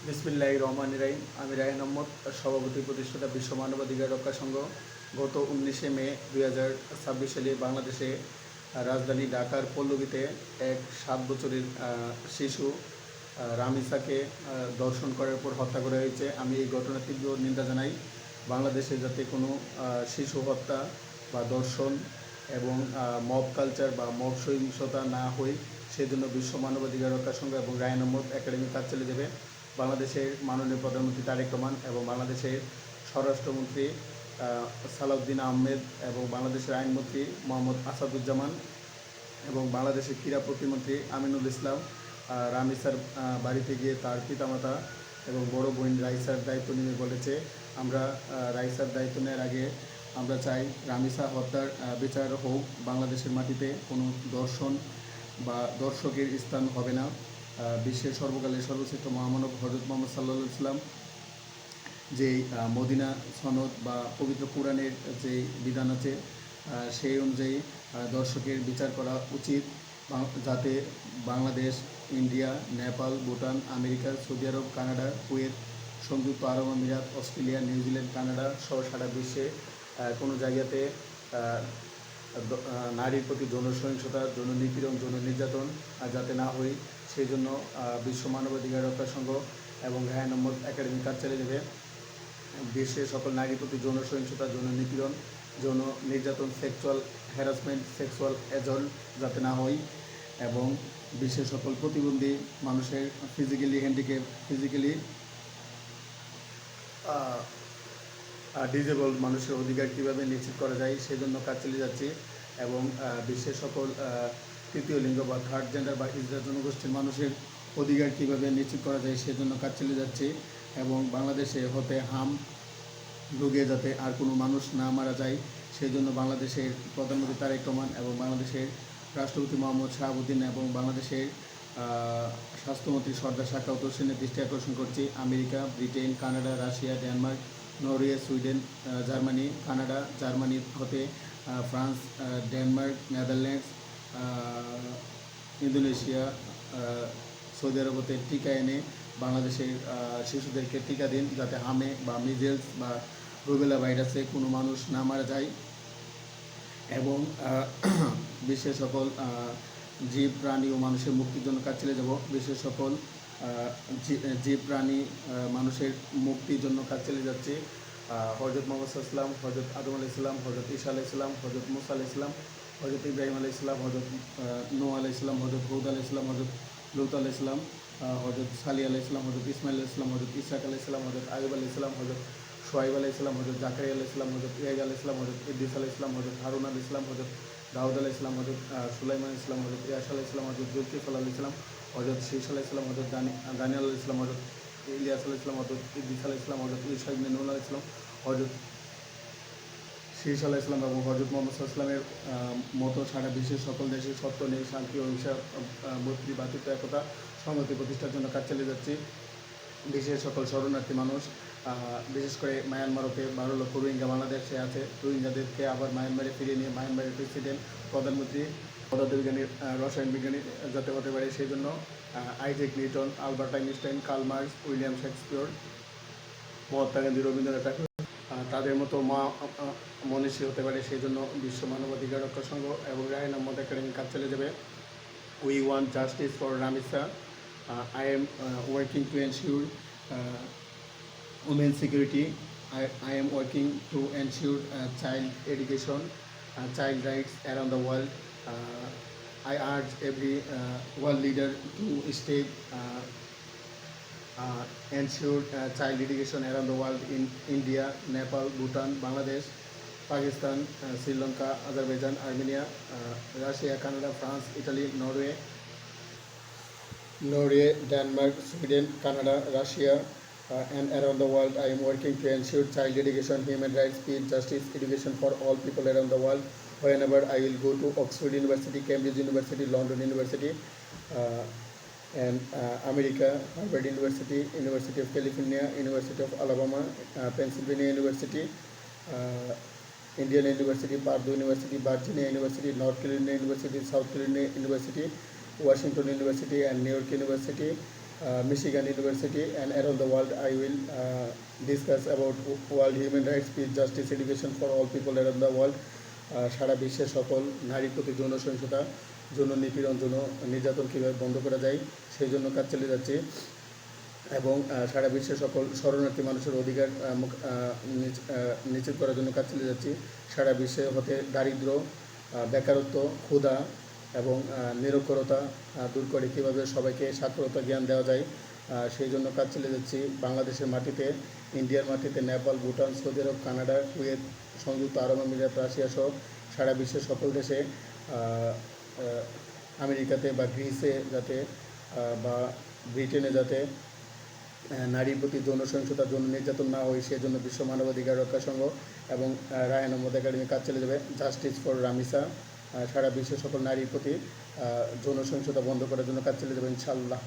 বিসমিল্লাহির রহমানির রহিম। আমি রায়হান আহমদ, সভাপতি প্রতিষ্ঠাতা বিশ্ব মানবাধিকার রক্ষা সংঘ। গত 19শে মে 2026 সালে বাংলাদেশে রাজধানী ঢাকার পল্লবীতে এক 7 বছরের শিশু রামিসাকে ধর্ষণ করার পর হত্যা করা হয়েছে। আমি এই ঘটনার তীব্র নিন্দা জানাই। বাংলাদেশে যাতে কোনো শিশু হত্যা বা ধর্ষণ এবং মব কালচার বা মব সহিংসতা না হয়, সেজন্য বিশ্ব মানবাধিকার রক্ষা সংঘ এবং রায়হান আহমদ একাডেমি কাজ চালিয়ে যাবে। বাংলাদেশের মাননীয় প্রধানমন্ত্রী তারেক রহমান এবং বাংলাদেশের স্বরাষ্ট্রমন্ত্রী সালাউদ্দিন আহমেদ এবং বাংলাদেশের আইনমন্ত্রী মোহাম্মদ আসাদুজ্জামান এবং বাংলাদেশের ক্রীড়া প্রতিমন্ত্রী আমিনুল ইসলাম রামিসার বাড়িতে গিয়ে তার পিতামাতা এবং বড় বোন রাইসার দায়িত্ব নিয়ে বলেছে, আমরা রাইসার দায়িত্ব নেওয়ার আগে আমরা চাই রামিসা হত্যার বিচার হোক। বাংলাদেশের মাটিতে কোনো দর্শন বা দর্শকের স্থান হবে না। বিশ্বের সর্বকালের সর্বশ্রেষ্ঠ মহামানব হজরত মোহাম্মদ সাল্লাল্লাহু আলাইহি সাল্লাম যেই মদিনা সনদ বা পবিত্র কোরআনের যে বিধান আছে, সেই অনুযায়ী দর্শকের বিচার করা উচিত, যাতে Bangladesh, India, Nepal, Bhutan, America, Saudi আরব, কানাডা, কুয়েত, সংযুক্ত আরব আমিরাত, অস্ট্রেলিয়া, নিউজিল্যান্ড, কানাডা সহ সারা বিশ্বে কোনো জায়গাতে নারীর প্রতি যৌন সহিংসতা, যৌন নিপীড়ন, যৌন নির্যাতন যাতে না হয়, সেই জন্য বিশ্ব মানবাধিকার রক্ষা সংঘ এবং রায়হান আহমদ একাডেমি কাজ চালিয়ে যাবে। বিশ্বের সকল নারীর প্রতি যৌন সহিংসতা, যৌন নিপীড়ন, যৌন নির্যাতন, সেক্সুয়াল হ্যারাসমেন্ট, সেক্সুয়াল অ্যাজল্ট যাতে না হয় এবং বিশ্বের সকল প্রতিবন্ধী মানুষের ফিজিক্যালি হ্যান্ডিক্যাপ, ফিজিক্যালি ডিজেবল মানুষের অধিকার কীভাবে নিশ্চিত করা যায় সেজন্য কাজ চালিয়ে যাচ্ছি এবং বিশ্বের সকল তৃতীয় লিঙ্গ বা থার্ড জেন্ডার বা ইসরা জনগোষ্ঠীর মানুষের অধিকার কীভাবে নিশ্চিত করা যায় সেজন্য কাজ চালিয়ে যাচ্ছি এবং বাংলাদেশে হতে হাম রোগে যাতে আর কোনো মানুষ না মারা যায় সেজন্য বাংলাদেশের প্রধানমন্ত্রী তারেক রহমান এবং বাংলাদেশের রাষ্ট্রপতি মোহাম্মদ শাহাবুদ্দিন এবং বাংলাদেশের স্বাস্থ্যমন্ত্রী সর্দার সাখাওয়াত হোসেনের দৃষ্টি আকর্ষণ করছি। America, Britain, Canada, Russia, Denmark, Norway, Sweden, Germany, Canada, Germany হতে France, Denmark, Netherlands, Indonesia, Saudi আরব হতে টিকা এনে বাংলাদেশের শিশুদেরকে টিকা দিন, যাতে হামে বা মিজেলস বা রুবেলা ভাইরাসে কোনো মানুষ না মারা যায় এবং বিশ্বের সকল জীব, প্রাণী ও মানুষের মুক্তির জন্য কাজ চালিয়ে যাব। বিশ্বের সকল জীব, প্রাণী, মানুষের মুক্তির জন্য কাজ চালিয়ে যাচ্ছে। হজরত মোহাম্মদ সাল্লাল্লাহু আলাইহি ওয়াসাল্লাম, হজরত আদম আলাইহিস সালাম, হজরত ঈসা আলাইহিস সালাম, হজরত মুসা আলাইহিস সালাম, হজরত ইব্রাহিম আলাইহিস সালাম, হজরত নূহ আলাইহিস সালাম, হজরত হুদ আলাইহিস সালাম, হজরত লূত আলাইহিস সালাম, হজরত সালিহ আলাইহিস সালাম, হজরত ইসমাইল আলাইহিস সালাম, হজরত ইসহাক আলাইহিস সালাম, হজরত আইয়ুব আলাইহিস সালাম, হজরত শুআয়ব আলাইহিস সালাম, হজরত জাকারিয়া আলাইহিস সালাম, হজরত ইয়াহইয়া আলাইহিস সালাম, হজরত ইদ্রিস আলাইহিস সালাম, হজরত হারুন আলাইহিস সালাম, হজরত দাউদ আলাইহিস সালাম, হজরত সুলাইমান আলাইহিস সালাম, হজরত ইয়াস আলাইহিস সালাম, হজরত জুলকিফল আলাইহিস সালাম, হজরত শীশ আলাইহিস সালাম, হজরত দানিয়েল আলাইহিস সালাম, হজরত ইলিয়াস আলাইহিস সালাম, হজরত ইদ্রিস আলাইহিস সালাম, হজরত ঈসা ইবনে নূহ আলাইহিস সালাম, হজরত শীষ আলাইহিস সালাম এবং হজরত মোহাম্মদ সাল্লাল্লাহু আলাইহি ওয়াসাল্লামের মতো সারা বিশ্বের সকল দেশে সত্য, নেই, শান্তি, অহিংসা, মৈত্রী, ভ্রাতৃত্ব, একতা, সংহতি প্রতিষ্ঠার জন্য কাজ চালিয়ে যাচ্ছি। দেশের সকল শরণার্থী মানুষ, বিশেষ করে মায়ানমারতে 12 লক্ষ রোহিঙ্গা বাংলাদেশে আছে, রোহিঙ্গাদেরকে আবার মায়ানমারে ফিরিয়ে নিয়ে মায়ানমারের প্রেসিডেন্ট, প্রধানমন্ত্রী, পদার্থবিজ্ঞানী, রসায়ন বিজ্ঞানী যাতে হতে পারে সেই জন্য Isaac Newton, Albert Einstein, Karl Marx, William Shakespeare, Mahatma Gandhi, Rabindranath Tagore তাদের মতো মনীষী হতে পারে সেই জন্য বিশ্ব মানবাধিকার রক্ষা সংঘ এবং রায়হান আহমদ একাডেমি কাজ চালিয়ে যাবে। We want justice for Ramisa. I am working to ensure women's security. I am working to ensure child education, child rights around the world. I urge every world leader to stay ensure child education around the world in India, Nepal, Bhutan, Bangladesh, Pakistan, Sri Lanka, Azerbaijan, Armenia, Russia, Canada, France, Italy, Norway, Denmark, Sweden, Canada, Russia, and around the world. I am working to ensure child education, human rights, peace, justice, education for all people around the world. Whenever I will go to Oxford University, Cambridge University, London University, and America, Harvard University, University of California, University of Alabama, Pennsylvania University, Indian University, Purdue University, Virginia University, North Carolina University, South Carolina University, Washington University and New York University, Michigan University, and around the world I will discuss about world human rights, peace, justice, education for all people around the world. সারা বিশ্বের সকল নারীর প্রতি যৌন সহিংসতা, যৌন নিপীড়ন, যৌন নির্যাতন কীভাবে বন্ধ করা যায় সেই জন্য কাজ চালিয়ে যাচ্ছে। এবং সারা বিশ্বের সকল শরণার্থী মানুষের অধিকার নিশ্চিত করার জন্য কাজ চালিয়ে যাচ্ছি। সারা বিশ্বে হতে দারিদ্র্য, বেকারত্ব, ক্ষুধা এবং নিরক্ষরতা দূর করে কীভাবে সবাইকে সাক্ষরতা জ্ঞান দেওয়া যায় সেই জন্য কাজ চালিয়ে যাচ্ছি। বাংলাদেশের মাটিতে, ইন্ডিয়ার মাটিতে, নেপাল, ভুটান, সৌদি আরব, কানাডা, কুয়েত, সংযুক্ত আরব আমিরাত, রাশিয়া সহ সারা বিশ্বের সকল দেশে, আমেরিকাতে বা গ্রিসে যাতে বা ব্রিটেনে যাতে নারীর প্রতি যৌন সহিংসতা, যৌন নির্যাতন না হয় সেজন্য বিশ্ব মানবাধিকার রক্ষা সংঘ এবং রায়হান আহমদ একাডেমি কাজ চালিয়ে যাবে। জাস্টিস ফর রামিসা সারা বিশ্বের সকল নারীর প্রতি যৌন সহিংসতা বন্ধ করার জন্য কাজ চালিয়ে যাবে ইনশাআল্লাহ।